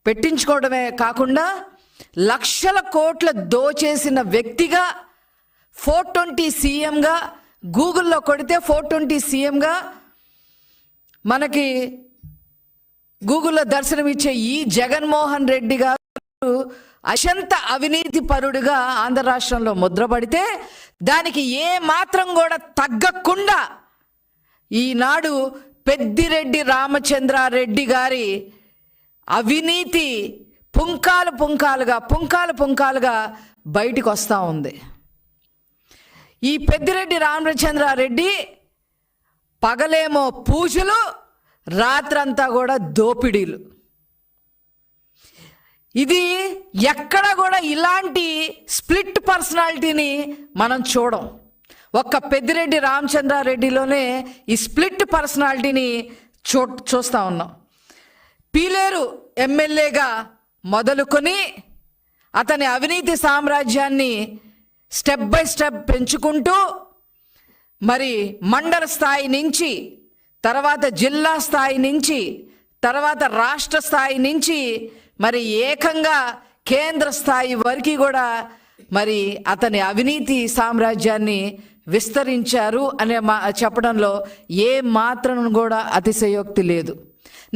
పెట్టించుకోవడమే కాకుండా లక్షల కోట్ల దోచేసిన వ్యక్తిగా 420 సీఎంగా గూగుల్లో కొడితే 420 సీఎంగా మనకి గూగుల్లో దర్శనమిచ్చే ఈ జగన్మోహన్ రెడ్డి గారు అత్యంత అవినీతి పరుడుగా ఆంధ్ర రాష్ట్రంలో ముద్రపడితే దానికి ఏ మాత్రం కూడా తగ్గకుండా ఈనాడు పెద్దిరెడ్డి రామచంద్రారెడ్డి గారి అవినీతి పుంకాలు పుంకాలుగా బయటికి వస్తూ ఉంది. ఈ పెద్దిరెడ్డి రామచంద్రారెడ్డి పగలేమో పూజలు, రాత్రంతా కూడా దోపిడీలు. ఇది ఎక్కడ కూడా ఇలాంటి స్ప్లిట్ పర్సనాలిటీని మనం చూడం. ఒక్క పెద్దిరెడ్డి రామచంద్రారెడ్డిలోనే ఈ స్ప్లిట్ పర్సనాలిటీని చూస్తూ ఉన్నాం. పీలేరు ఎమ్మెల్యేగా మొదలుకొని అతని అవినీతి సామ్రాజ్యాన్ని స్టెప్ బై స్టెప్ పెంచుకుంటూ మరి మండల స్థాయి నుంచి, తర్వాత జిల్లా స్థాయి నుంచి, తర్వాత రాష్ట్ర స్థాయి నుంచి మరి ఏకంగా కేంద్ర స్థాయి వరకు కూడా మరి అతని అవినీతి సామ్రాజ్యాన్ని విస్తరించారు అనే చెప్పడంలో ఏ మాత్రం కూడా అతిశయోక్తి లేదు.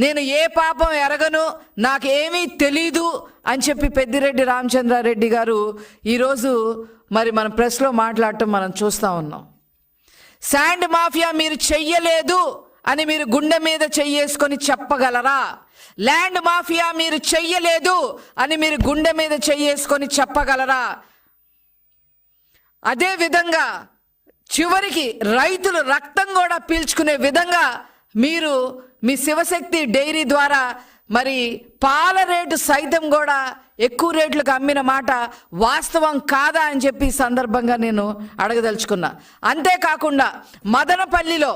నేను ఏ పాపం ఎరగను, నాకేమీ తెలీదు అని చెప్పి పెద్దిరెడ్డి రామచంద్రారెడ్డి గారు ఈరోజు మరి మన ప్రెస్లో మాట్లాడటం మనం చూస్తూ ఉన్నాం. శాండ్ మాఫియా మీరు చెయ్యలేదు అని మీరు గుండె మీద చెయ్యేసుకొని చెప్పగలరా? ల్యాండ్ మాఫియా మీరు చెయ్యలేదు అని మీరు గుండె మీద చెయ్యేసుకొని చెప్పగలరా? అదే విధంగా చివరికి రైతులు రక్తం కూడా పీల్చుకునే విధంగా మీరు మీ శివశక్తి డైరీ ద్వారా మరి పాల రేటు సైతం కూడా ఎక్కువ రేట్లకు అమ్మిన మాట వాస్తవం కాదా అని చెప్పి సందర్భంగా నేను అడగదలుచుకున్నా. అంతేకాకుండా మదనపల్లిలో